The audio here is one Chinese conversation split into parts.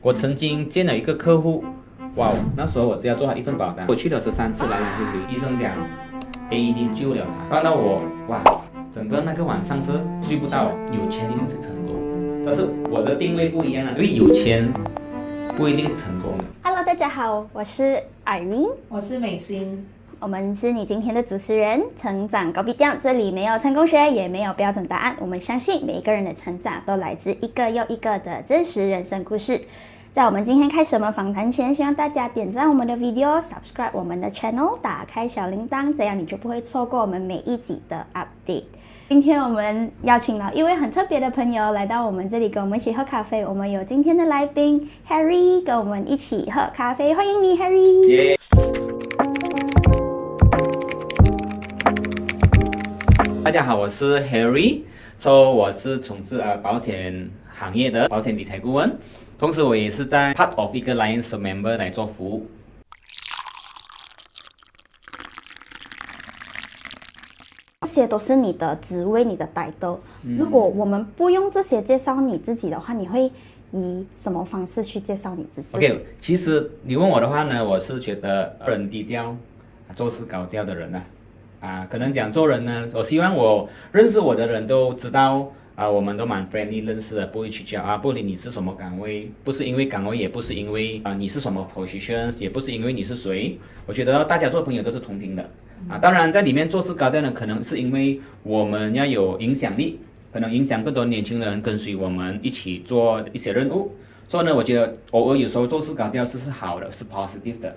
我曾经见了一个客户，哇，那时候我只要做他一份保单，我去了13次，来来回回，医生讲 AED 救了他，让到我哇，整个那个晚上是睡不到，有钱一定是成功，但是我的定位不一样了，因为有钱不一定是成功的。Hello， 大家好，我是 Irene， 我是美心。我们是你今天的主持人，成长高比调，这里没有成功学，也没有标准答案。我们相信每一个人的成长都来自一个又一个的真实人生故事。在我们今天开始我们访谈前，希望大家点赞我们的 video，subscribe 我们的 channel， 打开小铃铛，这样你就不会错过我们每一集的 update。今天我们邀请了一位很特别的朋友来到我们这里，跟我们一起喝咖啡。我们有今天的来宾 Harry 跟我们一起喝咖啡，欢迎你 Harry。大家好，我是 Harry， 我是从事保险行业的保险理财顾问，同时我也是在 part of 一个 Lions member 来做服务。这些都是你的职位，你的 title。如果我们不用这些介绍你自己的话，你会以什么方式去介绍你自己 ？OK， 其实你问我的话呢，我是觉得人低调，做事高调的人可能讲做人呢，我希望我认识我的人都知道我们都蛮 friendly 认识的，不会去讲不理你是什么岗位，不是因为岗位，也不是因为你是什么 position， 也不是因为你是谁。我觉得大家做朋友都是同频的当然在里面做事高调呢，可能是因为我们要有影响力，可能影响更多年轻人跟随我们一起做一些任务。所以呢，我觉得偶尔有时候做事高调是好的，是 positive 的。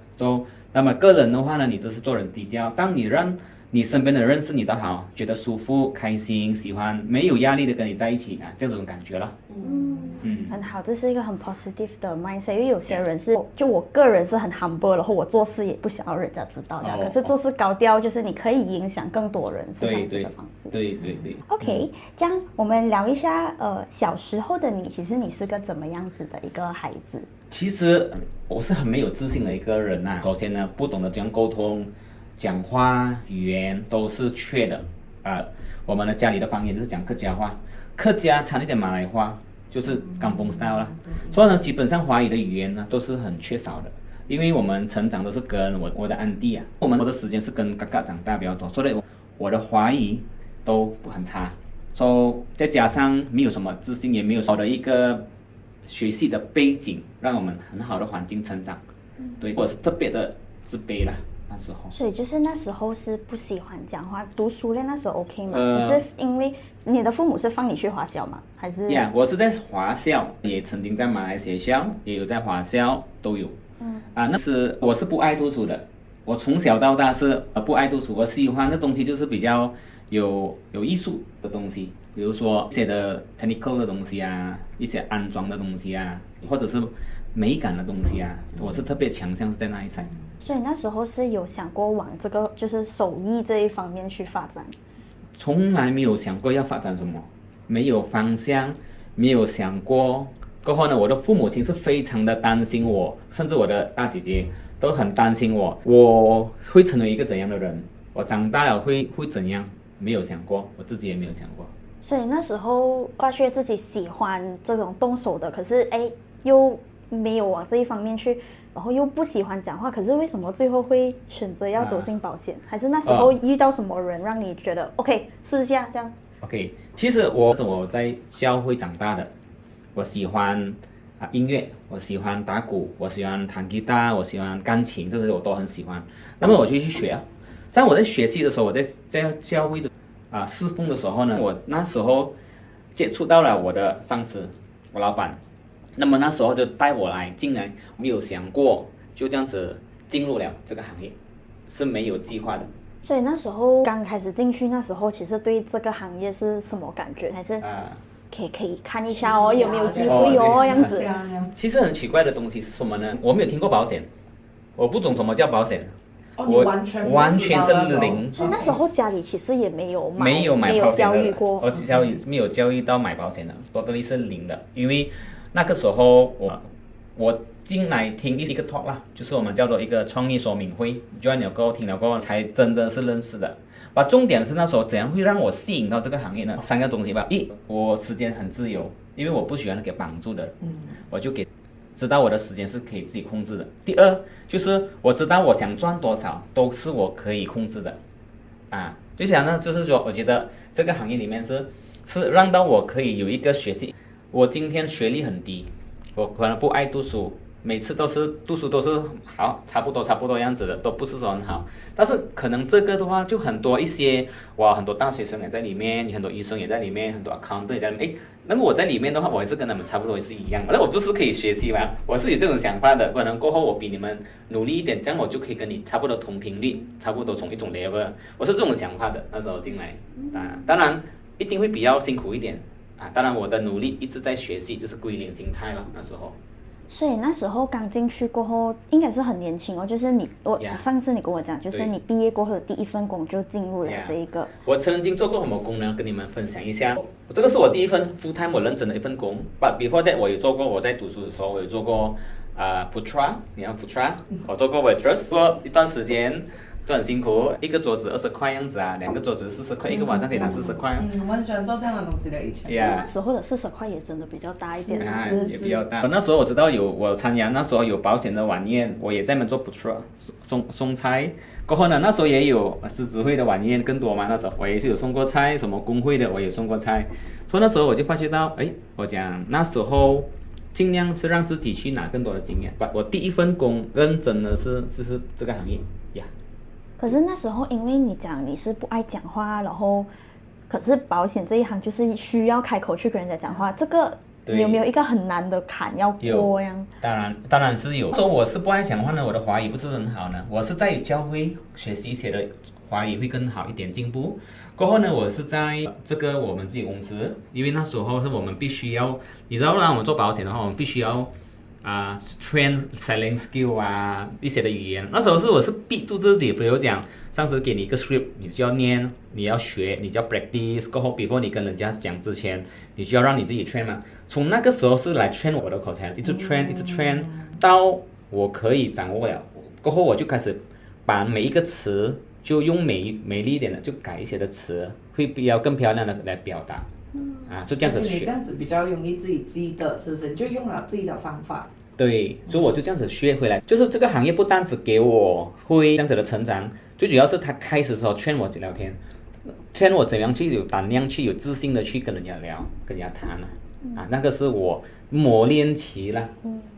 那么个人的话呢，你只是做人低调，当你让你身边的人认识你的好，觉得舒服、开心、喜欢，没有压力的跟你在一起这种感觉了。很好，这是一个很 positive 的 mindset。因为有些人是，就我个人是很 humble， 然后我做事也不想要人家知道的。可是做事高调，就是你可以影响更多人，是这样子的方式。对。OK， 这样我们聊一下，小时候的你，其实你是个怎么样子的一个孩子？其实我是很没有自信的一个人首先呢，不懂得怎样沟通。讲话语言都是缺的我们的家里的方言就是讲客家话，客家掺一点马来话，就是kampung style啦。所以呢，基本上华语的语言呢都是很缺少的，因为我们成长都是跟我的安弟我的时间是跟哥哥长大比较多，所以我的华语都很差。再加上没有什么自信，也没有好的一个学习的背景，让我们很好的环境成长。对，我是特别的自卑啦。所以就是那时候是不喜欢讲话，读书那时候 OK 吗？你是因为你的父母是放你去华校吗？还是？我是在华校，也曾经在马来学校，也有在华校，都有。那时我是不爱读书的，我从小到大是不爱读书，我喜欢的东西就是比较有艺术的东西，比如说一些的 technical 的东西一些安装的东西或者是美感的东西我是特别强项是在那一块。所以那时候是有想过往这个就是手艺这一方面去发展？从来没有想过要发展什么，没有方向，没有想过。过后呢，我的父母亲是非常的担心我，甚至我的大姐姐都很担心我会成为一个怎样的人，我长大了会怎样，没有想过，我自己也没有想过。所以那时候发觉自己喜欢这种动手的，可是又没有往这一方面去，然后又不喜欢讲话，可是为什么最后会选择要走进保险？还是那时候遇到什么人让你觉得 OK 试一下这样 ？OK， 其实我在教会长大的，我喜欢音乐，我喜欢打鼓，我喜欢弹吉他，我喜欢钢琴，这些我都很喜欢。那么我就去学在我在学习的时候，我在教会的侍奉的时候呢，我那时候接触到了我的上司，我老板。那么那时候就带我进来，没有想过就这样子进入了这个行业，是没有计划的。所以那时候刚开始进去，那时候其实对这个行业是什么感觉？还是可以看一下有没有机会这样子。其实很奇怪的东西是什么呢？我没有听过保险，我不懂什么叫保险。我完全是零。所以那时时家里其实也没有买保险的，教育过。没有教育到买保险的，多的是零的，因为那个时候我进来听一个 talk 就是我们叫做一个创业说明会 ，join 了过后听了过后才真正是认识的。重点是那时候怎样会让我吸引到这个行业呢？3个东西吧。我时间很自由，因为我不喜欢给绑住的，我就给知道我的时间是可以自己控制的。第二就是我知道我想赚多少都是我可以控制的，就想呢，就是说我觉得这个行业里面是让到我可以有一个学习。我今天学历很低，我可能不爱读书，每次都是读书都是好差不多样子的，都不是说很好。但是可能这个的话就很多一些很多大学生也在里面，很多医生也在里面，很多 accountant 也在里面。那么我在里面的话，我也是跟他们差不多也是一样。那我不是可以学习吗？我是有这种想法的。可能过后我比你们努力一点，这样我就可以跟你差不多同频率，差不多从一种 level。我是这种想法的。那时候进来，当然一定会比较辛苦一点当然我的努力一直在学习，就是归零心态了。那时候。所以那时候刚进去过后，应该是很年轻哦。就是上次你跟我讲，就是你毕业过后的第一份工就进入了这一个。我曾经做过什么工呢？跟你们分享一下。这个是我第一份 full time 我认真的一份工。But before that 我有做过，我在读书的时候我有做过Putra， 你看 Putra， 我做过 waitress， 过一段时间。都很辛苦，一个桌子20块样子2个桌子40块，一个晚上可以拿40块。我很喜欢做这样的东西的以前。那时候的40块也真的比较大一点。也比较大。那时候我知道我参加那时候有保险的晚宴，我也在那边做 Putra 送菜。过后呢，那时候也有狮子会的晚宴更多嘛，那时候我也是有送过菜，什么工会的我也送过菜。所以那时候我就发觉到，我讲那时候尽量是让自己去拿更多的经验。我第一份工认真的是这个行业呀。可是那时候，因为你讲你是不爱讲话，然后可是保险这一行就是需要开口去跟人家讲话，这个有没有一个很难的坎要过呀？当然是有。说我是不爱讲话呢，我的华语不是很好呢。我是在教会学习写的华语会更好一点进步。过后呢，我是在这个我们自己公司，因为那时候是我们必须要，你知道让我们做保险的话，我们必须要。train selling skill 一些的语言，那时候我是逼住自己，比如讲，上次给你一个 script， 你就要念，你要学，你就要 practice， 过后 before 你跟人家讲之前，你就要让你自己 train 嘛。从那个时候是来 train 我的口才，一直 train， 到我可以掌握了，过后我就开始把每一个词就用美丽一点的，就改一些的词，会比较更漂亮的来表达。就这样子学。而且你这样子比较容易自己记得，是不是？你就用了自己的方法。对，所以我就这样子学回来。就是这个行业不单只给我会这样子的成长，最主要是他开始的时候劝我聊天，劝我怎样去有胆量去有自信的去跟人家聊，跟人家谈那个是我磨练期了。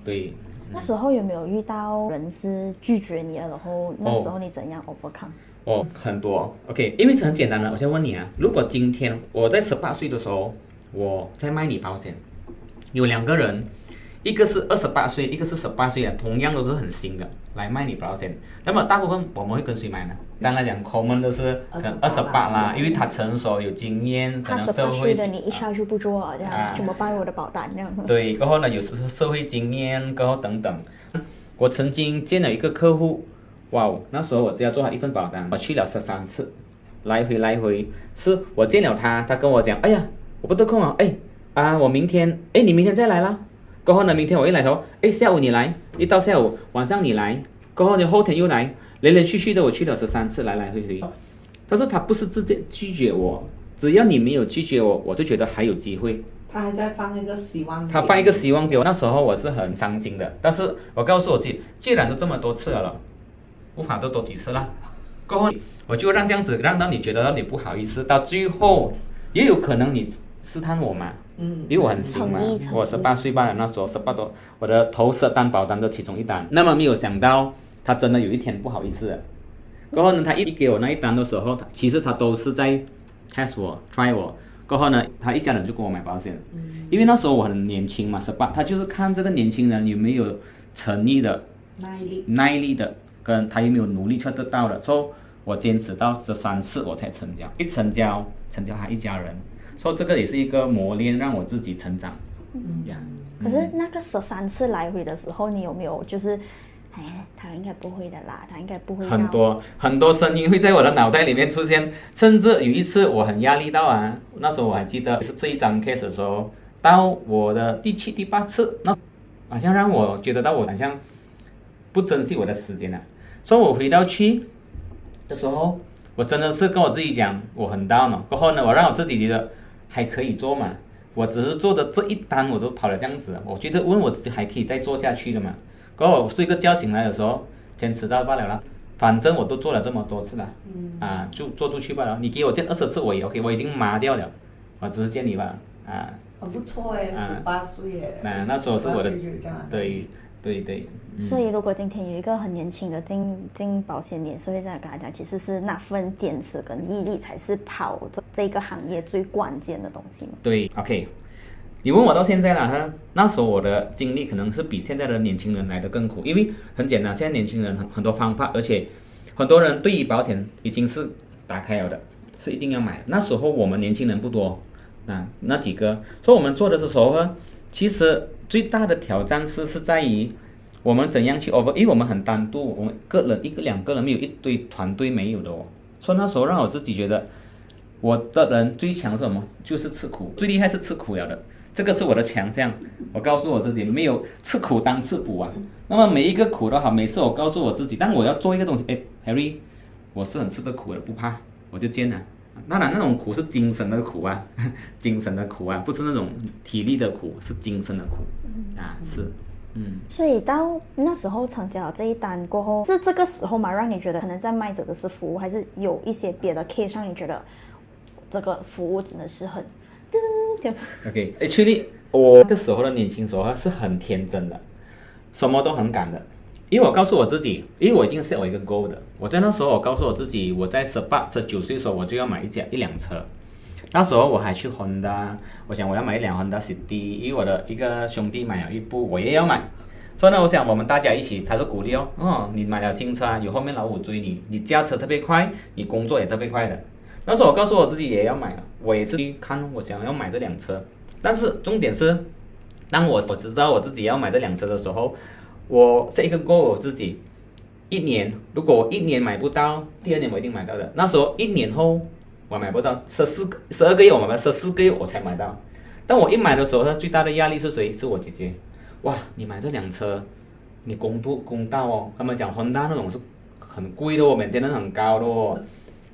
对。那时候有没有遇到人是拒绝你了，然后那时候你怎样 overcome？很多 ，OK， 因为是很简单的。我先问你如果今天我在18岁的时候，我在卖你保险，有2个人，一个是28岁，一个是18岁同样都是很新的来卖你保险，那么大部分我们会跟谁买呢？当然讲 common 都是28啦，因为他成熟有经验，可能社会。18岁的你一下就不做了，这样怎么办我的保单这样？对，过后呢，有时候社会经验，过后等等。我曾经见了一个客户。那时候我只要做好1份保单，我去了13次，来回，是我见了他跟我讲，哎呀，我不得空我明天，你明天再来啦。过后呢，明天我一来头，下午你来，一到下午，晚上你来，过后呢后天又来，连续的我去了13次，来回。但是他不是直接拒绝我，只要你没有拒绝我，我就觉得还有机会。他还在放一个希望。他放一个希望给我，那时候我是很伤心的，但是我告诉我自己，既然都这么多次了。无法多几次啦，过后我就让这样子让到你觉得到你不好意思，到最后也有可能你试探我嘛，因为我很新嘛，我18岁罢了，那时候18多，我的头10单保单的其中1单，那么没有想到他真的有一天不好意思了，过后呢，他一给我那1单的时候，其实他都是在 test 我 try 我，过后呢，他一家人就跟我买保险，因为那时候我很年轻嘛，18，他就是看这个年轻人有没有诚意的、耐力的。跟他有没有努力去得到的，所以我坚持到13次我才成交，一成交他一家人，所以这个也是一个磨练，让我自己成长。可是那个13次来回的时候，你有没有就是，他应该不会的啦，他应该不会。很多声音会在我的脑袋里面出现，甚至有一次我很压力到那时候我还记得是这一张 case 的时候，到我的第7、第8次，那好像让我觉得到我好像不珍惜我的时间了。所以我回到去的时候，我真的是跟我自己讲，我很down了。过后呢，我让我自己觉得还可以做嘛。我只是做的这一单我都跑了这样子，我觉得问我自己还可以再做下去的嘛。过后我睡个觉醒来的时候，坚持到罢了啦。反正我都做了这么多次了，就做出去罢了。你给我见20次我也 OK， 我已经麻掉了，我只是见你吧，很不错哎，18岁耶。那时候是我的， 18岁就这样对。所以如果今天有一个很年轻的进保险业，所以这样跟他讲，其实是那份坚持跟毅力才是跑这个行业最关键的东西嘛。对 ，OK。你问我到现在啦，那时候我的经历可能是比现在的年轻人来的更苦，因为很简单，现在年轻人很多方法，而且很多人对于保险已经是打开了的，是一定要买的。那时候我们年轻人不多，那几个，所以我们做的时候呢，其实最大的挑战是在于我们怎样去 over， 因为我们很单独，我们个人1个2个人没有一堆团队没有的哦，所以那时候让我自己觉得，我的人最强是什么？就是吃苦，最厉害是吃苦了的。这个是我的强项，我告诉我自己，没有吃苦当吃补啊。那么每一个苦都好，每次我告诉我自己，当我要做一个东西，Harry， 我是很吃得苦的，不怕，我就煎了。当然那种苦是精神的苦啊，精神的苦啊，不是那种体力的苦，是精神的苦是。所以到那时候成交了这一单过后，是这个时候嘛，让你觉得可能在卖着的是服务，还是有一些别的 case 让你觉得这个服务真的是很OK，actually， 我那个时候的年轻时候是很天真的，什么都很敢的。因为我告诉我自己，因为我一定set我一个 goal 的。我在那时候我告诉我自己，我在18、19岁的时候我就要买一辆车。那时候我还去 Honda， 我想我要买一辆 Honda City， 因为我的一个兄弟买了一部，我也要买。所以呢，我想我们大家一起，他是鼓励你买了新车，有后面老虎追你，你驾车特别快，你工作也特别快的。那时候我告诉我自己也要买了，我也是去看，我想要买这辆车。但是重点是，当我知道我自己要买这辆车的时候，我设一个 goal 我自己，1年，如果我1年买不到，第2年我一定买到的。那时候1年后我买不到，12个月我买不到，14个月我才买到。当我一买的时候，它最大的压力是谁？是我姐姐。哇，你买这辆车，你公道哦。他们讲 Honda 那种是很贵的哦，每天都很高的哦。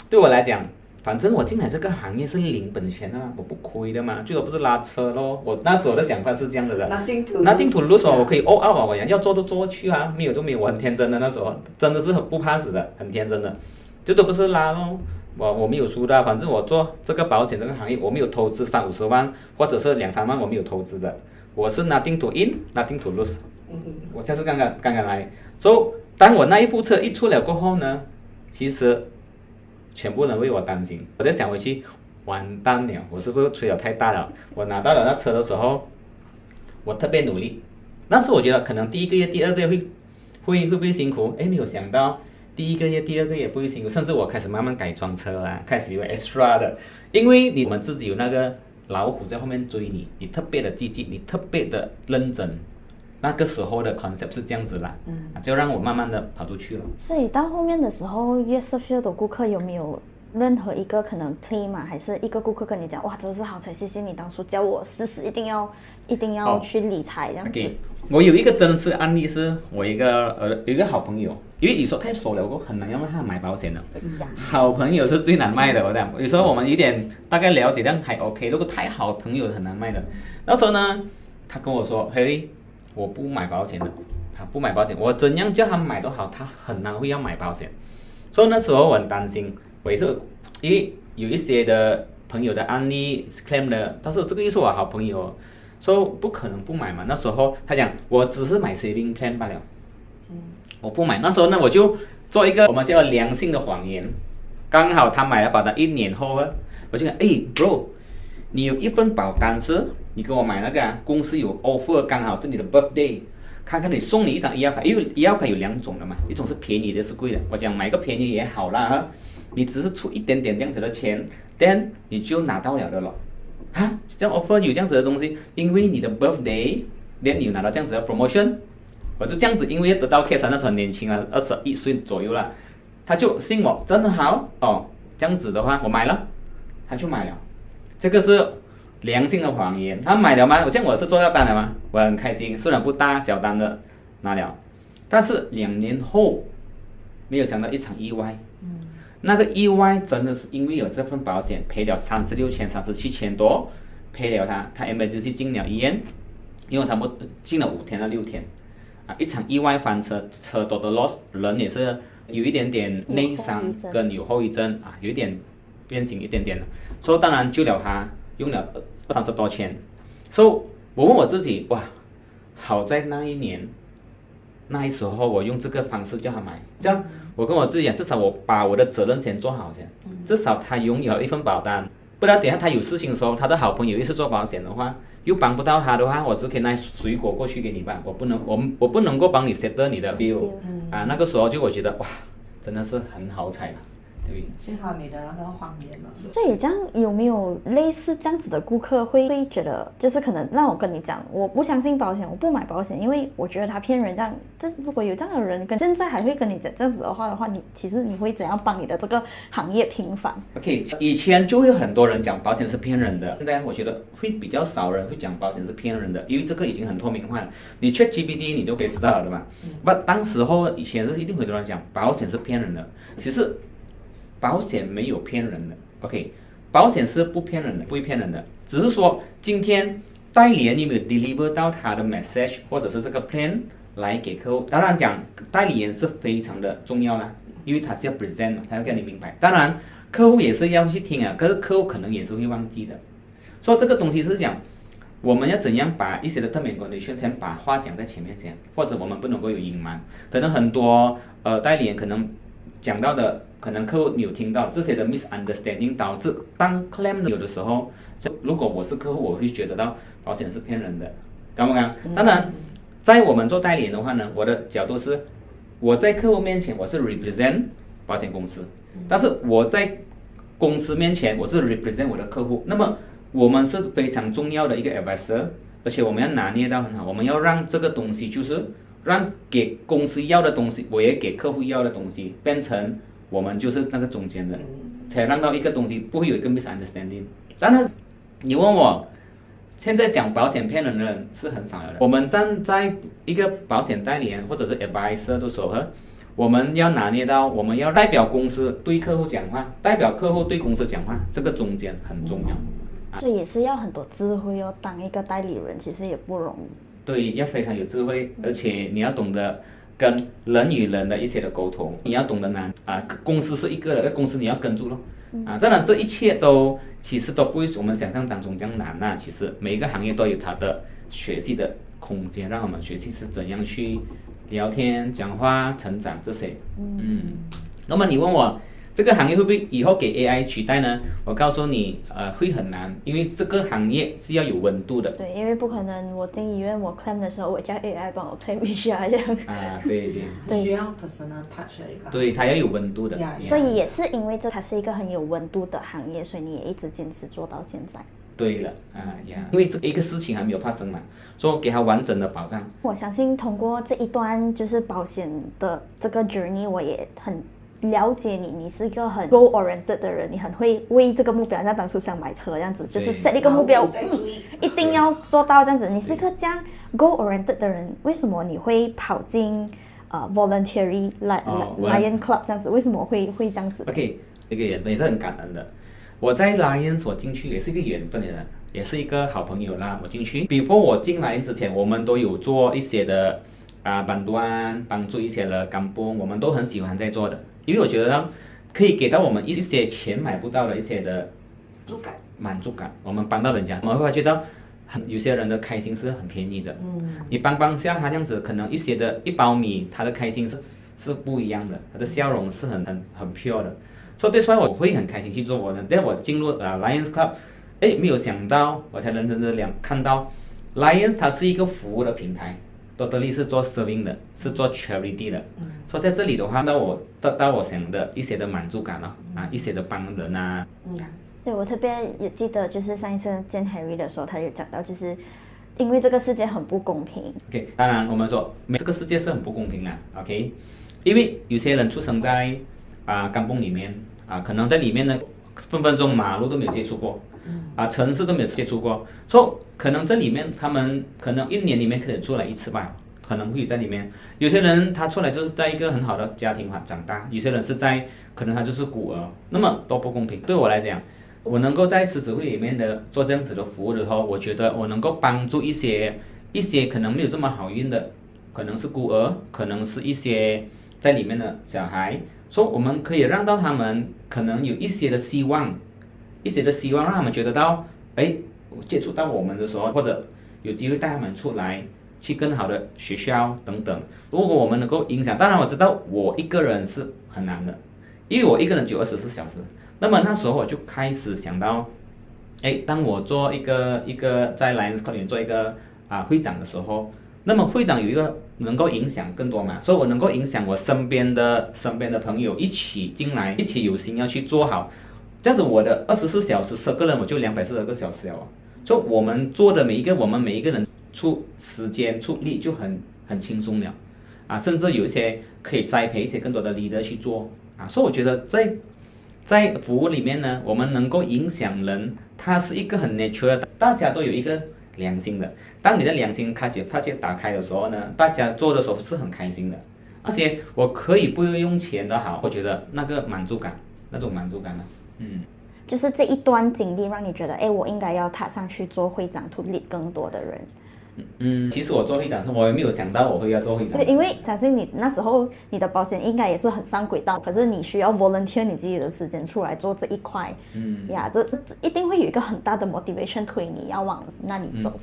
对我来讲，反正我进来这个行业是零本钱的嘛，我不亏的嘛，最多不是拉车咯。我那时候的想法是这样的 ，Nothing to lose 我可以 all out 啊，我要做都做去啊，没有都没有，我很天真的那时候，真的是很不怕死的，很天真的，这都不是拉咯。我没有输的，反正我做这个保险这个行业，我没有投资30-50万或者是2-3万，我没有投资的，我是 nothing to in nothing to lose。我才是刚刚来，所以当我那一部车一出了过后呢，其实全部人为我担心，我在想回去，完蛋了，我是不是吹得太大了？我拿到了那车的时候，我特别努力，但是我觉得可能第1个月、第2个月会不会辛苦？没有想到第1个月、第2个月不会辛苦，甚至我开始慢慢改装车啊，开始有 extra 的，因为你们自己有那个老虎在后面追你，你特别的积极，你特别的认真。那个时候的 concept 是这样子啦，就让我慢慢的跑出去了。所以到后面的时候，越社的顾客有没有任何一个可能推嘛，还是一个顾客跟你讲，哇，真是好彩，谢谢你当初教我试一定要去理财这样子。Okay. 我有一个真实案例，是我有一个好朋友，因为你说太熟了，我很难让他买保险的。好朋友是最难卖的，我讲，有时候我们有点大概了解，这样还 OK。如果太好朋友很难卖的。那时候呢，他跟我说 ，Harry， 我不买保险的，他不买保险，我怎样叫他买都好，他很难会要买保险。所以那时候我很担心，我也是因为有一些的朋友的案例 claim 的，但是这个又是我好朋友，所以不可能不买嘛。那时候他讲我只是买 saving plan 罢了，我不买。那时候呢，我就做一个我们叫良性的谎言。刚好他买了保单1年后啊，我就讲bro， 你有一份保单是你给我买那个公司有 offer， 刚好是你的 birthday， 看看你送你一张医药卡，因为医药卡有2种的嘛，一种是便宜的，是贵的。我讲买个便宜也好啦，你只是出一点点这样子的钱 ，then 你就拿到了的了。这样 offer 有这样子的东西，因为你的 birthday，then 你有拿到这样子的 promotion， 我就这样子，因为得到 case 那时候很年轻啊，21岁左右啦，他就信我，真的好哦，这样子的话我买了，他就买了，这个是良性的谎言。他买了吗？我是做到单了吗？我很开心，虽然不大，小单的拿了，但是2年后没有想到一场意外。那个意外真的是因为有这份保险赔了36千、37千多，陪了他 emergency 进了医院，因为他们进了5天到6天，一场意外翻车，车 total loss， 人也是有一点点内伤跟有后遗症有一点变形一点点的，所以当然救了他，用了20-30多千，所以我问我自己，哇，好在那一年。那时候我用这个方式叫他买，这样我跟我自己讲，至少我把我的责任先做好先，至少他拥有一份保单，不然等下他有事情的时候，他的好朋友一直做保险的话，又帮不到他的话，我只可以拿水果过去给你吧，我不能够帮你 settle 你的 bill，那个时候就我觉得哇，真的是很好彩了。对，幸好你的那个谎言了。所以这样有没有类似这样子的顾客会觉得，就是可能让我跟你讲，我不相信保险，我不买保险，因为我觉得他骗人这样。如果有这样的人现在还会跟你讲这样子的话，其实你会怎样帮你的这个行业平反 ？OK， 以前就会有很多人讲保险是骗人的，现在我觉得会比较少人会讲保险是骗人的，因为这个已经很透明化了，你 ChatGPT 你都可以知道了的嘛。当时候以前是一定很多人讲保险是骗人的，其实。保险没有骗人的 ，OK， 保险是不骗人的，不会骗人的，只是说今天代理人有没有 deliver 到他的 message 或者是这个 plan 来给客户。当然讲代理人是非常的重要啦，因为他是要 present， 他要让你明白。当然客户也是要去听可是客户可能也是会忘记的。所以这个东西是讲我们要怎样把一些的 term and condition 先把话讲在前面先，或者我们不能够有隐瞒。可能很多代理人可能讲到的。可能客户没有听到这些的 misunderstanding， 导致当 claim 有的时候，如果我是客户，我会觉得到保险是骗人的，敢不敢？当然，在我们做代理人的话呢，我的角度是，我在客户面前我是 represent 保险公司，但是我在公司面前我是 represent 我的客户。那么我们是非常重要的一个 advisor， 而且我们要拿捏到很好，我们要让这个东西就是让给公司要的东西，我也给客户要的东西变成。我们就是那个中间的，才让到一个东西不会有一个 misunderstanding。当然，你问我，现在讲保险骗人的人是很少的。我们站在一个保险代理人或者是 advisor 的时候，我们要拿捏到，我们要代表公司对客户讲话，代表客户对公司讲话，这个中间很重要。所以也是要很多智慧哦，当一个代理人其实也不容易。对，要非常有智慧，而且你要懂得。跟人与人的一些的沟通，你要懂得公司是一个的，公司你要跟住咯。当然这一切其实都不会我们想象当中这样难其实每一个行业都有它的学习的空间，让我们学习是怎样去聊天、讲话、成长这些。那么你问我这个行业会不会以后给 AI 取代呢？我告诉你，会很难，因为这个行业是要有温度的。对，因为不可能我进医院我 claim 的时候，我叫 AI 帮我 claim 一下这样。对。需要 personal touch 的一个。对，它要有温度的。所以也是因为它是一个很有温度的行业，所以你也一直坚持做到现在。对了，因为这一个事情还没有发生嘛，所以给它完整的保障。我相信通过这一段就是保险的这个 journey， 我也很。了解你是一个很 goal oriented 的人，你很会为这个目标，像当初想买车这样子，就是 set 一个目标，一定要做到这样子。你是一个这样 goal oriented 的人，为什么你会跑进voluntary Lion Club 这样子？为什么会这样子 ？OK， 这个也是很感恩的。我在 Lion 所进去也是一个缘分的人，也是一个好朋友啦。我进去 ，before 我进 Lion 之前，我们都有做一些的bantuan帮助一些的kampung，我们都很喜欢在做的。因为我觉得可以给到我们一些钱买不到的一些的满足感，我们帮到人家，我们会觉得有些人的开心是很便宜的。你帮下他这样子，可能一些的1包米，他的开心是不一样的，他的笑容是很 pure 的。所以所以我会很开心去做我的。但我进入Lions Club， 没有想到我才认真的看到 Lions 它是一个服务的平台。totally 是做 serving 的，是做 charity 的，所以在这里的话，我得到我想的一些的满足感一些的帮人对，我特别也记得，就是上一次见 Harry 的时候，他有讲到，就是因为这个世界很不公平。OK， 当然我们说这个世界是很不公平的 ，OK， 因为有些人出生在kampung里面可能在里面呢分分钟马路都没有接触过。城市都没有接触过，所以可能这里面他们可能1年里面可能出来1次吧，可能会在里面。有些人他出来就是在一个很好的家庭长大，有些人是可能他就是孤儿，那么都不公平。对我来讲，我能够在狮子会里面的做这样子的服务的时候，我觉得我能够帮助一些可能没有这么好运的，可能是孤儿，可能是一些在里面的小孩，说我们可以让到他们可能有一些的希望，让他们觉得到，哎，接触到我们的时候，或者有机会带他们出来，去更好的学校等等。如果我们能够影响，当然我知道我一个人是很难的，因为我一个人只有24小时。那么那时候我就开始想到，哎，当我做一个在 Lions Club 里面做一个会长的时候，那么会长有一个能够影响更多嘛，所以我能够影响我身边的朋友一起进来，一起有心要去做好，这样子我的24小时10个人我就240个小时了啊。所以我们做的我们每一个人出时间出力就很轻松了啊，甚至有一些可以栽培一些更多的 leader 去做啊，所以我觉得在服务里面呢，我们能够影响人，它是一个很 natural 的，大家都有一个良心的。当你的良心开始发现打开的时候呢，大家做的时候是很开心的。而且我可以不用钱的好，我觉得那种满足感呢，就是这一段经历让你觉得，哎，我应该要踏上去做会长，to lead 更多的人。其实我做会长时，我也没有想到我会要做会长。对，因为相信你那时候你的保险应该也是很上轨道，可是你需要 volunteer 你自己的时间出来做这一块，这一定会有一个很大的 motivation 推你要往那里走。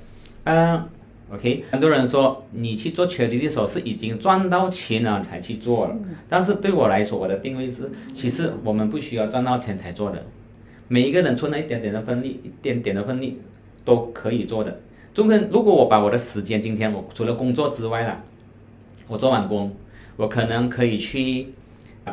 OK， 很多人说你去做 charity 的时候是已经赚到钱了才去做了，但是对我来说，我的定位是，其实我们不需要赚到钱才做的，每一个人出那一点点的分力都可以做的。如果我把我的时间，今天我除了工作之外啦，我做完工，我可能可以去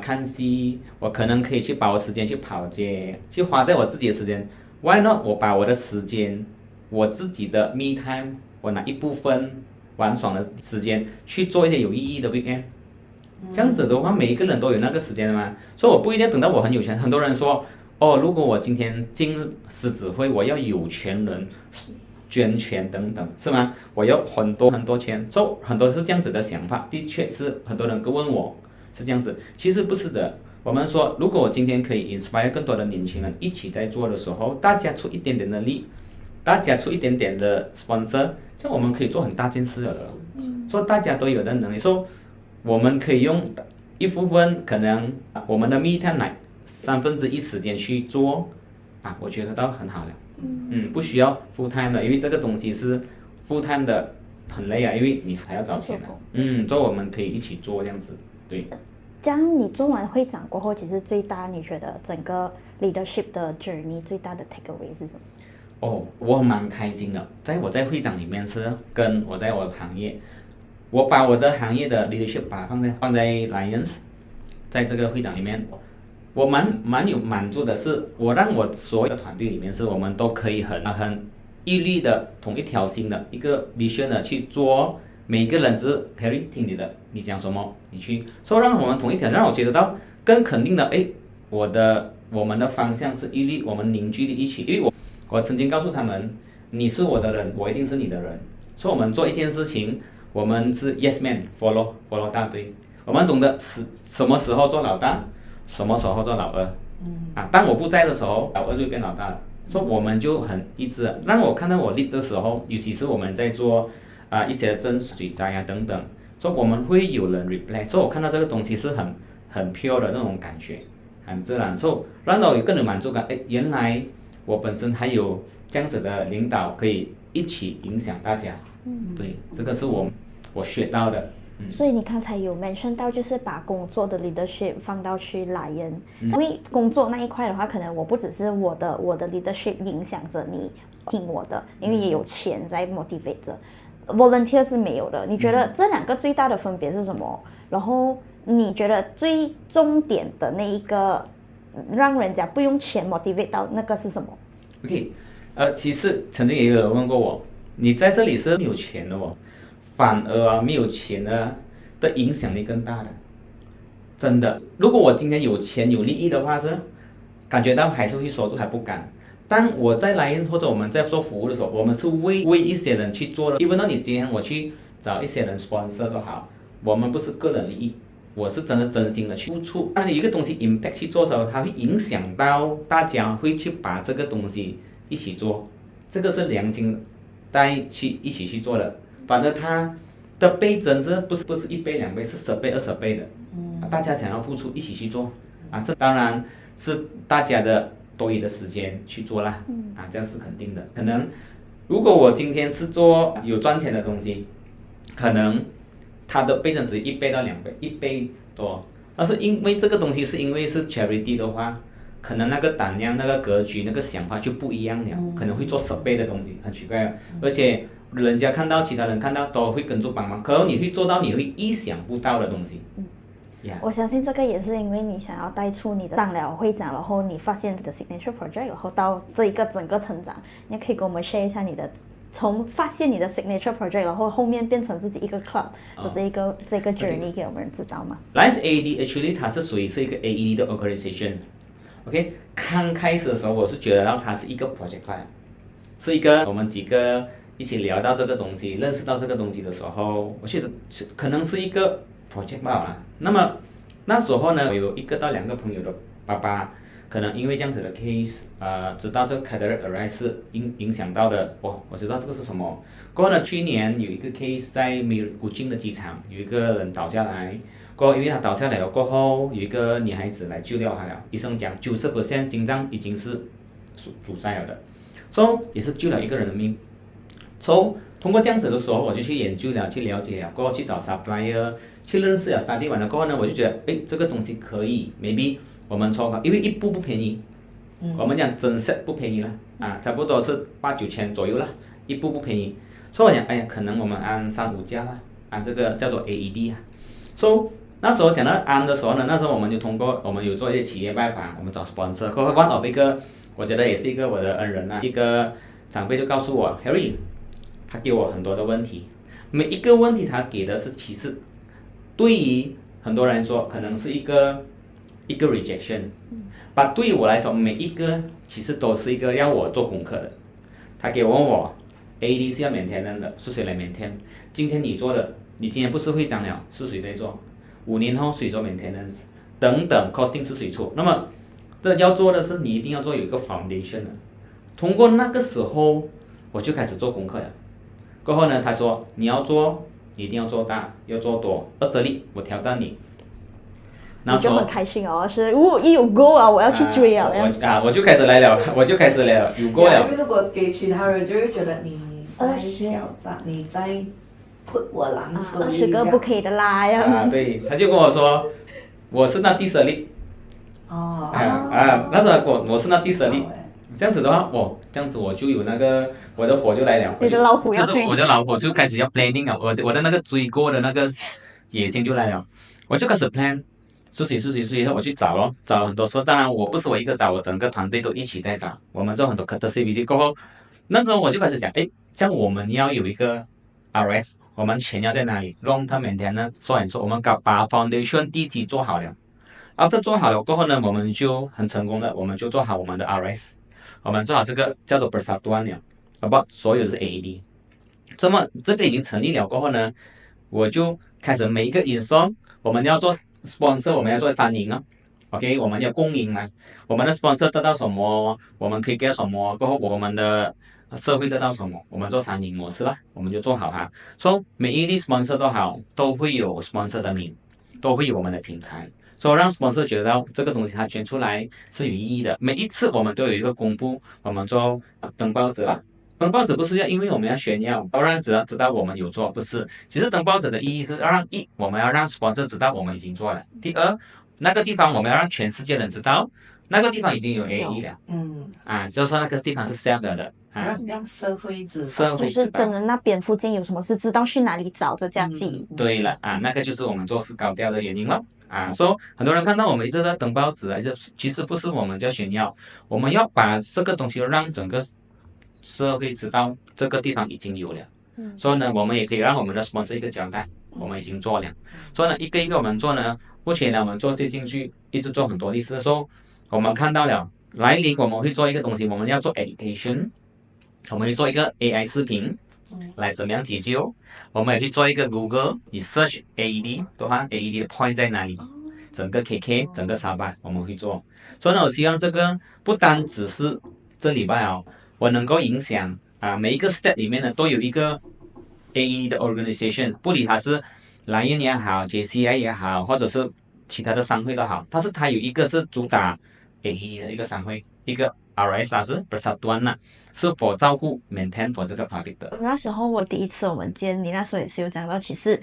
看戏，我可能可以去把我时间去跑街，去花在我自己的时间。Why not？ 我把我的时间，我自己的 me time， 我拿一部分玩爽的时间去做一些有意义的 weekend。这样子的话，每一个人都有那个时间的嘛，所以我不一定要等到我很有钱。很多人说，如果我今天进狮子会，我要有钱人捐钱等等，是吗？我要很多钱，很多是这样子的想法。的确是很多人问我是这样子，其实不是的。我们说，如果我今天可以 inspire 更多的年轻人一起在做的时候，大家出一点点的力，大家出一点点的 sponsor， 这样我们可以做很大件事了。说大家都有的能力，说我们可以用一部分可能我们的 me time 来1/3时间去做我觉得倒很好了。不需要 full time 的，因为这个东西是 full time 的很累啊，因为你还要找钱所以我们可以一起做这样子，对。这样你做完会长过后，其实最大你觉得整个 leadership 的 journey 最大的 takeaway 是什么？我蛮开心的，我在会长里面是跟我在我的行业，我把我的行业的 leadership 放在 Lions， 在这个会长里面。我蛮有满足的是，我让我所有的团队里面是我们都可以很毅力的同一条心的一个 vision 的去做，每个人就是 Harry 听你的，你讲什么你去，所以让我们同一条，让我觉得到更肯定的，我们的方向是毅力，我们凝聚力一起，因为我曾经告诉他们，你是我的人，我一定是你的人，所以我们做一件事情，我们是 yes man follow 大队，我们懂得什么时候做老大，什么时候做老二，当我不在的时候，老二就变老大了，所以我们就很一致。让我看到我立的时候，尤其是我们在做一些增水灾等等，所以我们会有人 reply， 所以我看到这个东西是很 pure 的那种感觉，很自然，所以让到有更有满足感。原来我本身还有这样子的领导可以一起影响大家，对，这个是我学到的。所以你刚才有 mention 到，就是把工作的 leadership 放到去Lion，因为工作那一块的话，可能我不只是我的 leadership 影响着你听我的，因为也有钱在 motivate 着 ，volunteer 是没有的。你觉得这两个最大的分别是什么？然后你觉得最重点的那一个让人家不用钱 motivate 到那个是什么 ？OK， 其实曾经也有人问过我，你在这里是没有钱的反而没有钱的影响力更大的，真的。如果我今天有钱有利益的话，是感觉到还是会收住，还不敢。当我在来或者我们在做服务的时候，我们是为一些人去做的。因为你今天我去找一些人 sponsor 都好，我们不是个人利益，我是真心的去付出。当你一个东西 impact 去做的时候，它会影响到大家会去把这个东西一起做，这个是良心带去一起去做的。反正它的倍增是不是1倍2倍，是10倍20倍的。大家想要付出一起去做这当然是大家的多余的时间去做啦。这样是肯定的。可能如果我今天是做有赚钱的东西，可能它的倍增值1倍到2倍，1倍多。但是因为这个东西是因为是 charity 的话，可能那个胆量、那个格局、那个想法就不一样了，可能会做10倍的东西，很奇怪。而且人家看到，其他人看到都会跟着帮忙，可能你会做到你会意想不到的东西。我相信这个也是因为你想要带出你的当了会长，然后你发现你的 signature project， 然后到这一个整个成长，你可以跟我们 share 一下你的从发现你的 signature project， 然后后面变成自己一个 club 的这个 journey 给我们知道吗？ Lions AED actually 它是属于是一个 AED 的 organization。OK， 刚开始的时候我是觉得它是一个 project 是一个我们几个一起聊到这个东西，认识到这个东西的时候，我觉得可能是一个 project 罢了。那么那时候呢，我有1个到2个朋友的爸爸，可能因为这样子的 case，知道这个 cataract arrest 是影响到的，我知道这个是什么。过后呢，去年有一个 case 在古晋的机场，有一个人倒下来，过后因为他倒下来了过后，有一个女孩子来救掉他了，医生讲90% 心脏已经是阻塞了的，也是救了一个人的命。通过这样子的时候，我就去研究了，去了解了，过后去找 supplier， 去认识了 study 完了过后呢，我就觉得，这个东西可以 ，maybe 我们因为一部不便宜，我们讲整 set 不便宜了，差不多是8、9千左右了，一部不便宜，所以我想，可能我们按3、5家啦，按这个叫做 AED 那时候讲到安的时候呢，那时候我们就通过我们有做一些企业拜访，我们找 sponsor， 过后one of一个，我觉得也是一个我的恩人一个长辈就告诉我 ，Harry。他给我很多的问题，每一个问题他给的是其次，对于很多人说可能是一个 rejection，但对于我来说每一个其实都是一个要我做功课的。他问我 AED 是要maintenance的，是谁来 maintain？ 今天你做的，你今天不是会长了，是谁在做？5年后谁做 maintenance？ 等等 costing 是谁出？那么这要做的是你一定要做有一个 foundation 的。通过那个时候我就开始做功课了。过后呢，他说你要做，你一定要做大，要做多，20粒，我挑战你。你就很开心哦，是一有 goal 我要去追我就开始来了，有 goal 了。因为如果给其他人，就会觉得你在挑战，你在 put 我冷水。20个不可以的啦对，他就跟我说，我是那第10粒。那时候我是那第10粒。这样子的话，这样子我就有我的火就来了。你的老虎要追，就是我的老虎就开始要 planning 了，我的那个追过的那个野心就来了，我就开始 plan， 是谁，我去找了很多时候，当然我不是我一个找，我整个团队都一起在找，我们做很多 courtesy visit 过后，那时候我就开始讲，这样我们要有一个 RS， 我们钱要在哪里 ？long term maintenance， 所以说我们把 foundation 地基做好了，after 做好了过后呢，我们就很成功的，我们就做好我们的 RS。我们做好这个叫做 Persatuan 了，所有的是 AED。那么这个已经成立了过后呢，我就开始每一个 install， 我们要做 sponsor， 我们要做3赢OK， 我们要共赢嘛。我们的 sponsor 得到什么，我们可以 get 什么，过后我们的社会得到什么，我们做3赢模式啦，我们就做好它。每一粒 sponsor 都好，都会有 sponsor 的名，都会有我们的平台。让 sponsor 觉得到这个东西它捐出来是有意义的。每一次我们都有一个公布，我们做登报纸啦。登报纸不是因为我们要炫耀，要让知道我们有做，不是。其实登报纸的意义是我们要让 sponsor 知道我们已经做了。第二，那个地方我们要让全世界人知道，那个地方已经有 AED 了。就是说那个地方是 safe 的。让社会知道，就是真的那边附近有什么事，知道去哪里找这家机。对了那个就是我们做事高调的原因了。很多人看到我们一直在登报纸其实不是我们叫炫耀，我们要把这个东西让整个社会知道这个地方已经有了。所以呢，我们也可以让我们的 sponsor 一个交代，我们已经做了。所以呢，一个一个我们做呢，目前呢我们做最近去一直做很多例子的时候，我们看到了来临，我们会做一个东西，我们要做 education， 我们会做一个 AI 视频，来怎么样急救？我们也去做一个 Google，你 search AED 的话，AED 的 point 在哪里？整个 KK，整个沙巴我们会做。所以呢，我希望这个不单只是这礼拜我能够影响每一个 step 里面呢都有一个 AED 的 organization，不理它是蓝燕也好，JCI 也好，或者是其他的商会都好，但是它有一个是主打 AED 的一个商会，一个 RS 是 Persatuan 是否照顾 maintain for 这个 public 的。那时候我第一次我们见你，那时候也是有讲到，其实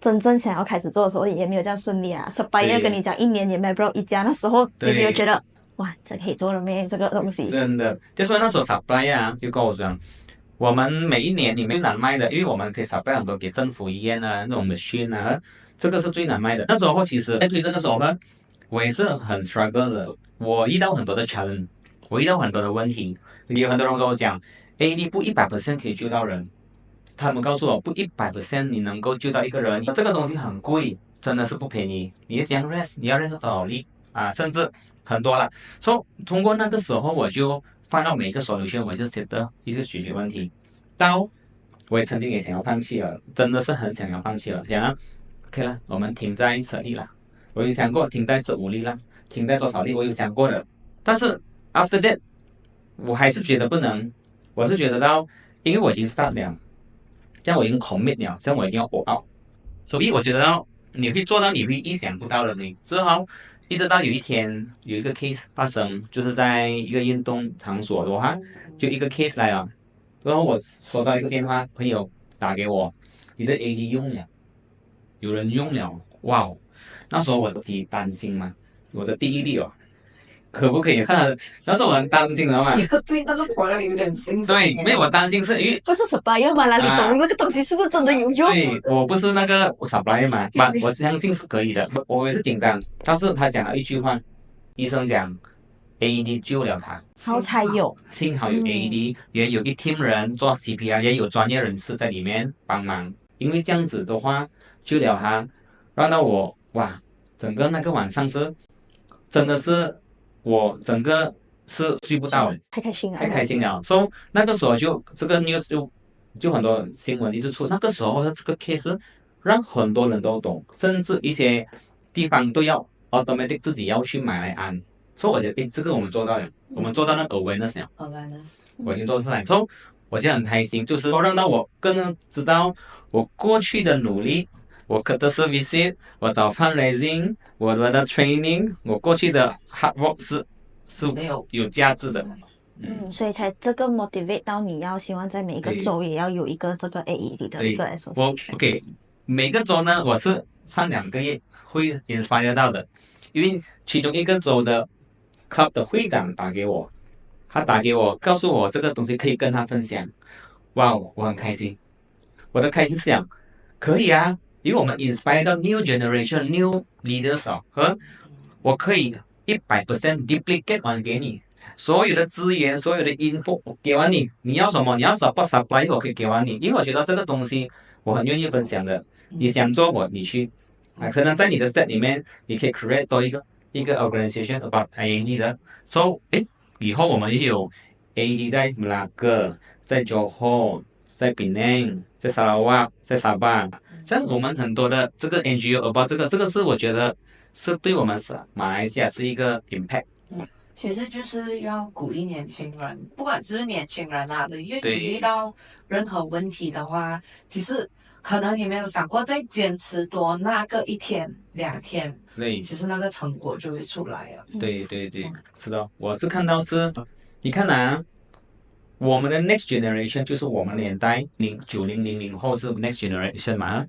真正想要开始做的时候也没有这样顺利啊。18要跟你讲1年也买不到一家，那时候也没有觉得哇，这可以做了没这个东西。真的，就说那时候 supply 就跟我讲，我们每一年你最难卖的，因为我们可以 supply 很多给政府医院那种 machine 这个是最难卖的。那时候其实在推这个时候呢，我也是很 struggle 的，我遇到很多的 challenge， 我遇到很多的问题。有很多人跟我讲 ，AED 不100% 可以救到人，他们告诉我不100% 你能够救到一个人，这个东西很贵，真的是不便宜。你要讲 rest， 你要 rest 多少力甚至很多了。所以通过那个时候我就放到每一个 solution， 我就写的一个解决问题。到我也曾经也想要放弃了，真的是很想要放弃了，想要 OK 了，我们停在10粒了。我有想过停在15粒了，停在多少粒我有想过的，但是 after that 我还是觉得不能，我是觉得到，因为我已经 start 了，这样我已经 commit 了，这样我一定要 all out，所以我觉得到你会做到你会意想不到的你之后，一直到有一天有一个 case 发生，就是在一个运动场所的话，就一个 case 来了，然后我收到一个电话，朋友打给我，你的 AD 用了，有人用了，哇，那时候我自己担心嘛，我的第一例可不可以看？那时候我很担心了嘛。你对那个 product 有点信心。对，因为我担心是因为不是18吗？哪里懂那个东西是不是真的有用？对，我不是那个 supply 嘛，我相信是可以的，我也是紧张。但是他讲了一句话，医生讲 AED 救了他，好彩有，幸好有 AED，也有一 team 人做 CPR，也有专业人士在里面帮忙。因为这样子的话救了他，让到我哇，整个那个晚上是真的是我整个是睡不到，太开心了，太开心了。所以那个时候就这个 news 就很多新闻一直出，那个时候的这个 case 让很多人都懂，甚至一些地方都要 automatic 自己要去买来安。所以我觉得这个我们做到了，我们做到那个 awareness 了，我已经做出来。所以我觉得很开心，就是说让到我更知道我过去的努力，我的 service， 我找 fundraising， 我的 training， 我过去的 hard work 是有价值的。所以才这个 motivate 到你要希望在每一个州也要有一个这个 AED 的一个 association。我 OK， 每个州呢，我是上2个月会 inspire 到的，因为其中一个州的 club 的会长打给我，他打给我告诉我这个东西可以跟他分享，哇，我很开心。我的开心是想可以啊，因为我们 inspire 到 new generation、new leaders 和我可以100% duplicate 还给你。所有的资源，所有的 info 我给完你，你要什么？你要 supply 我可以给完你，因为我觉得这个东西我很愿意分享的。你想做你去可能在你的 step 里面，你可以 create 多一个 organization about AED 的。So 以后我们也有 AED 在 Melaka， 在 Johor， 在 Penang， 在 Sarawak， 在沙巴，像我们很多的这个 NGO about 这个是我觉得是对我们马来西亚是一个 impact。其实就是要鼓励年轻人，不管是年轻人因为你遇到任何问题的话，其实可能你没有想过再坚持多那个1天2天，对，其实那个成果就会出来了。对，是的，我是看到是，你看我们的 next generation 就是我们年代90、00后是 next generation 嘛。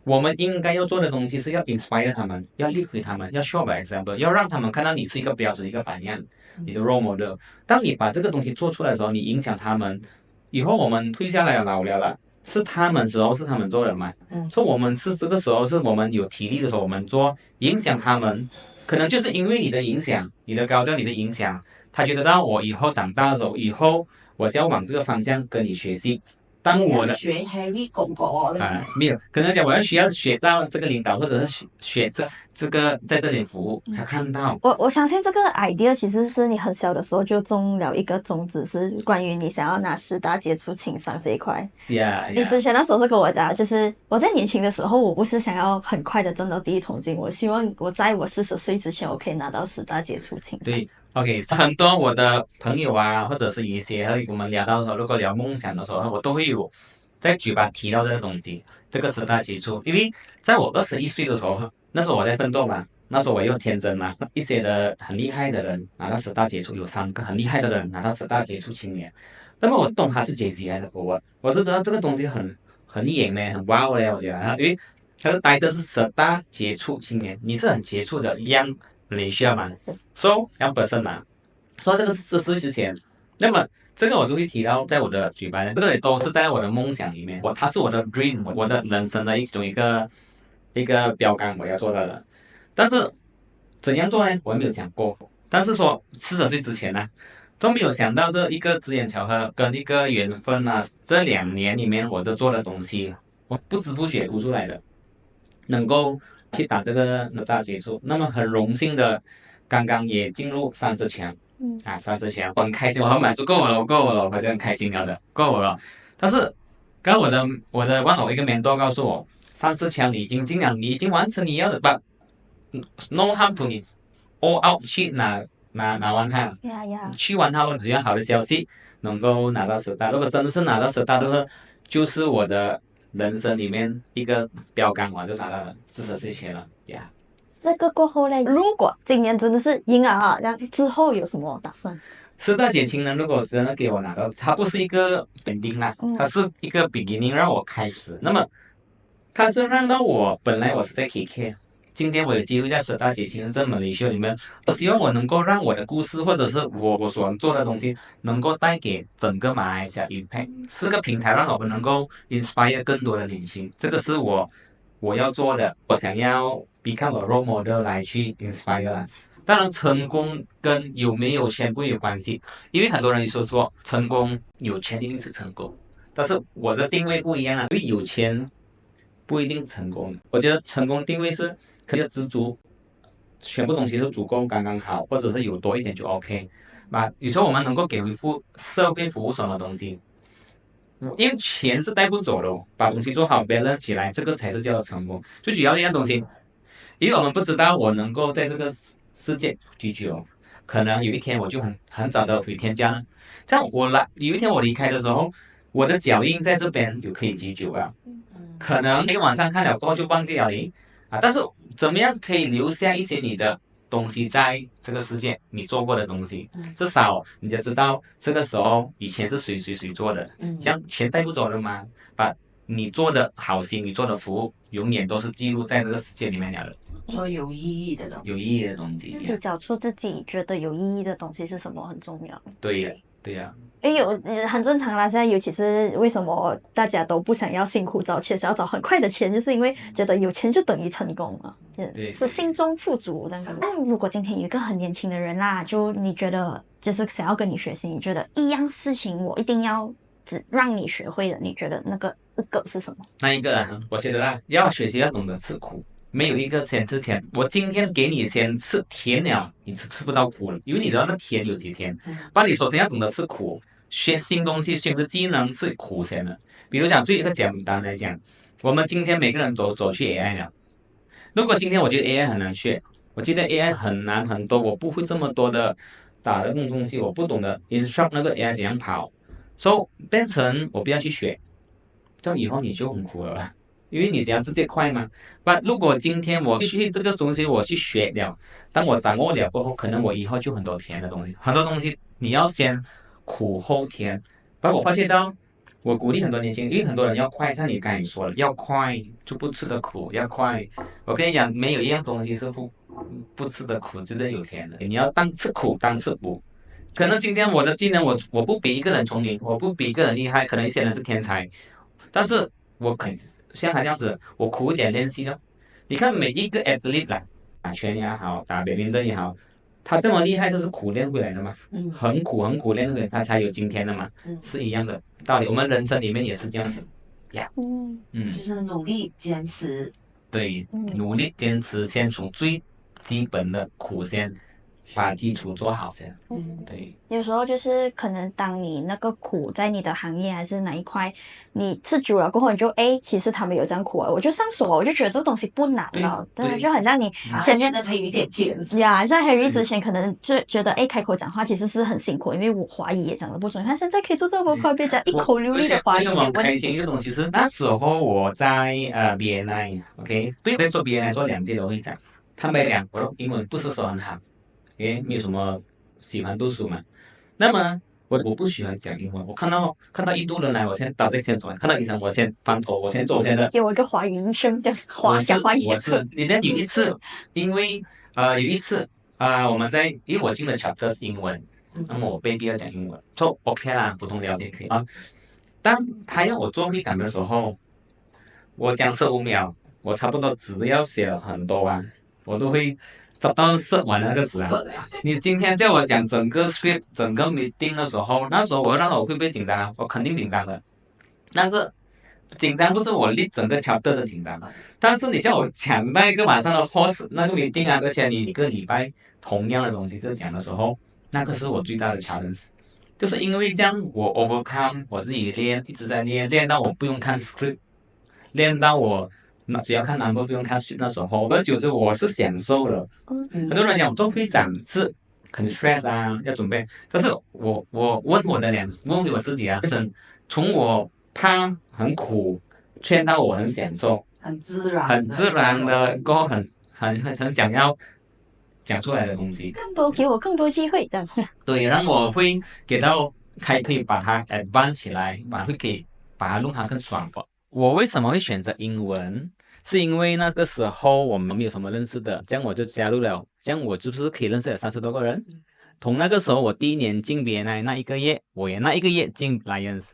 我们应该要做的东西是要 inspire 他们，要 lead 他们，要 show by example， 要让他们看到你是一个标准、一个榜样，你的 role model。当你把这个东西做出来的时候，你影响他们，以后我们退下来老了，是他们时候是他们做的嘛。所以我们是这个时候是我们有体力的时候，我们做影响他们，可能就是因为你的影响，你的高调，你的影响，他觉得到我以后长大的时候，以后我是要往这个方向跟你学习。当我的学 Harry 狗狗没有，可能讲我要学到这个领导，或者是学这这个在这里服务，他看到我相信这个 idea 其实是你很小的时候就种了一个种子，是关于你想要拿师大接触情商这一块。呀，你之前那时候是跟我讲，就是我在年轻的时候，我不是想要很快的挣到第一桶金，我希望我在我40岁之前，我可以拿到师大接触情商。对，OK，很多我的朋友啊，或者是一些我们聊到的时候，如果聊梦想的时候，我都会有在嘴巴提到这个东西，这个师大接触，因为在我21岁的时候，那时候我在奋斗嘛，那时候我又天真嘛，一些的很厉害的人拿到师大接触，有3个很厉害的人拿到师大接触青年，那么我懂他是 JC 还是我是知道这个东西很严呢，很 wow 嘞，我觉得，因为他是待的是师大接触青年，你是很接触的，young Malaysia 嘛，so young person 嘛，所以这个是40岁之前，那么这个我就会提到在我的嘴巴，这个也都是在我的梦想里面，它是我的 dream， 我的人生的一个标杆，我要做到的。但是怎样做呢？我没有想过。但是说40岁之前呢，都没有想到这一个机缘巧合跟一个缘分啊，这2年里面我都做的东西，我不知不觉读出来的，能够去打这个大接触，那么很荣幸的，刚刚也进入30强。30强，我很开心，我很满足，够了，我就很开心了的，够了。但是，刚我的one of一个 mentor 告诉我，30强你已经进了，你已经完成你要的吧 ，no harm to 你 all out 去拿完它，去完它，只要好的消息能够拿到师大，如果真的是拿到师大的话，就是我的人生里面一个标杆，我就拿到了40岁前了呀。这个过后呢，如果今年真的是赢了啊，那之后有什么打算？师大解清呢，如果真的给我拿到，它不是一个 ending 啦，它是一个 beginning 让我开始。那么，它是让到我本来我是在 KK， 今天我有机会在师大解清这马来西亚里面，我希望我能够让我的故事或者是我所做的东西，能够带给整个马来西亚 impact， 是个平台让我们能够 inspire 更多的年轻，这个是我要做的，我想要 become a role model 来去 inspire 啦。当然，成功跟有没有钱不有关系，因为很多人说成功有钱一定是成功，但是我的定位不一样啊，因为有钱不一定成功。我觉得成功定位是可以知足，全部东西都足够刚刚好，或者是有多一点就 OK。有时候我们能够给社会服务什么东西，因为钱是带不走的，把东西做好 balance 起来，这个才是叫做成功。最主要的一样东西，因为我们不知道我能够在这个世界居久，可能有一天我就很早的回天家了。这样有一天我离开的时候，我的脚印在这边就可以居久了。可能一个晚上看了过后就忘记了你但是怎么样可以留下一些你的东西在这个世界，你做过的东西，至少你就知道这个时候以前是谁做的，像钱带不走的嘛，把你做的好心，你做的服务，永远都是记录在这个世界里面了的。说有意义的东西，有意义的东西，自己找出自己觉得有意义的东西是什么很重要。对呀。很正常啦。现在尤其是为什么大家都不想要辛苦找钱，想要找很快的钱，就是因为觉得有钱就等于成功了，是心中富足这样子。那如果今天有一个很年轻的人啦，就你觉得就是想要跟你学习，你觉得一样事情我一定要只让你学会的，你觉得那个是什么？那一个我觉得要学习要懂得吃苦。没有一个先吃甜，我今天给你先吃甜了，你吃不到苦了，因为你知道那甜有几甜。但你首先要懂得吃苦，学新东西，学的技能是苦先的。比如讲，最一个简单来讲，我们今天每个人走去 AI 了。如果今天我觉得 AI 很难学，我觉得 AI 很难很多，我不会这么多的打的这种东西，我不懂得 instruct 那个 AI 怎样跑，所以变成我不要去学，这样以后你就很苦了。因为你想要直接快嘛，如果今天我去这个东西我去学了，当我掌握了过后，可能我以后就很多甜的东西，很多东西你要先苦后甜。我发现到，我鼓励很多年轻人，因为很多人要快，像你刚才说的，要快就不吃的苦，要快。我跟你讲，没有一样东西是不吃的苦，真的有甜的。你要当吃苦当吃补。可能今天我的技能我不比一个人聪明，我不比一个人厉害，可能一些人是天才，但是我肯像他这样子，我苦一点练习咯。你看每一个 athlete 啦，打拳也好，打badminton也好，他这么厉害，都是苦练回来的嘛。很苦练回来，他才有今天的嘛。是一样的道理。我们人生里面也是这样子呀。就是努力坚持，对，努力坚持，先从最基本的苦先把基础做好先。对，有时候就是可能当你那个苦在你的行业还是哪一块，你吃久了过后，你就其实他们有这样苦啊，我就上手了，我就觉得这个东西不难了，对，就很像你前面的它有一点甜呀，像 Harry 之前可能就觉得开口讲话其实是很辛苦，因为我华语也讲得不准，他现在可以做这么快，变讲一口流利的华语，为什么很开心？一个东西是那时候我在BNI，OK， 对，在做 BNI 做2届的会长，坦白讲，我的英文不是说很好，没有什么喜欢读书嘛。那么我不喜欢讲英文，我看到印度人来，我先倒在前转，看到医生我先翻头，我先做我先的。给我一个华语医生的讲华语的课。你的有一次，因为我们因为我进的 chapter 是英文，那么我被逼要讲英文，就 OK 啦，普通了解可以啊。当他要我做会长的时候，我讲15秒，我差不多只要写了很多啊，我都会找到射完那个词啊。你今天叫我讲整个 script 整个 meeting 的时候，那时候我会不会紧张啊？我肯定紧张的，但是紧张不是我立整个 chapter 的紧张，但是你叫我讲那个晚上的 host 那个 meeting 啊，而且你一个礼拜同样的东西在讲的时候，那个是我最大的 challenge。就是因为这样，我 overcome 我自己练，一直在练到我不用看 script， 练到我只要看 number 不用看 script 的时候，而且我是享受的。很多人讲我做会长是很 stress 啊，要准备，但是我问我自己啊，从我怕很苦，劝到我很享受，很自然的过后很想要讲出来的东西，给我更多机会的。对，让我会可以把它 advance 起来，可以把它弄它更爽吧。我为什么会选择英文？是因为那个时候我们没有什么认识的，这样我就加入了，这样我就是可以认识了30多个人。从那个时候我第1年进 BNI 那1个月，我也那1个月进 Lions，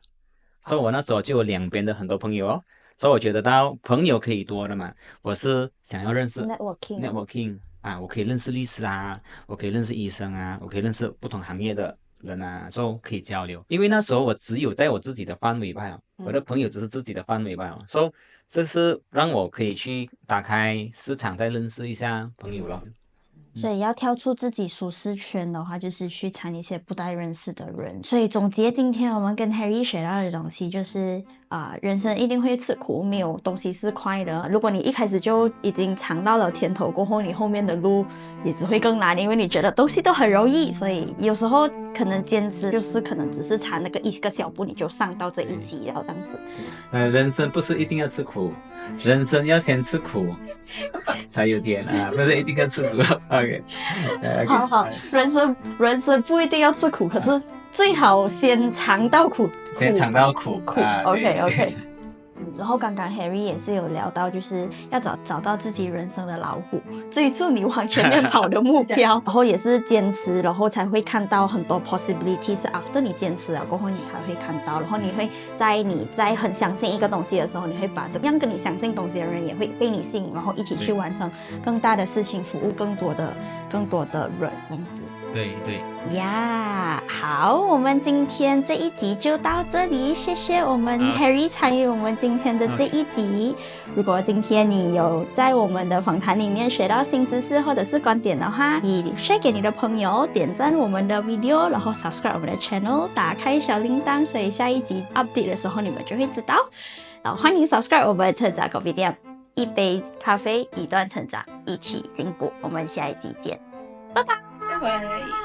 所以我那时候就有2边的很多朋友哦。所以我觉得到朋友可以多的嘛，我是想要认识 networking 啊，我可以认识律师啊，我可以认识医生啊，我可以认识不同行业的人啊，所以可以交流。因为那时候我只有在我自己的范围罢了，我的朋友只是自己的范围罢了，所以这是让我可以去打开市场，再认识一下朋友了。所以要跳出自己舒适圈的话，就是去参一些不太认识的人。所以总结今天我们跟 Harry 学到的东西就是人生一定会吃苦，没有东西是快的。如果你一开始就已经尝到了甜头过后，你后面的路也只会更难，因为你觉得东西都很容易。所以有时候可能坚持就是可能只是差那个1个小步，你就上到这一级了这样子。人生不是一定要吃苦，人生要先吃苦才有甜啊，不是一定要吃苦。OK， 好，人生不一定要吃苦，可是最好先尝到苦。OK。然后刚刚 Harry 也是有聊到，就是要找到自己人生的老虎，追逐你往前面跑的目标，然后也是坚持，然后才会看到很多 possibility， 是 after 你坚持了过后你才会看到，然后你在很相信一个东西的时候，你会把这样跟你相信东西的人也会被你吸引，然后一起去完成更大的事情，服务更多的人这样子。对呀，好，我们今天这一集就到这里，谢谢我们 Harry 参与我们今天的这一集。如果今天你有在我们的访谈里面学到新知识或者是观点的话，你 share 给你的朋友，点赞我们的 video， 然后 subscribe 我们的 channel， 打开小铃铛，所以下一集 update 的时候你们就会知道。然后欢迎 subscribe 我们成长咖啡店，一杯咖啡，一段成长，一起进步。我们下一集见，拜拜。拜拜。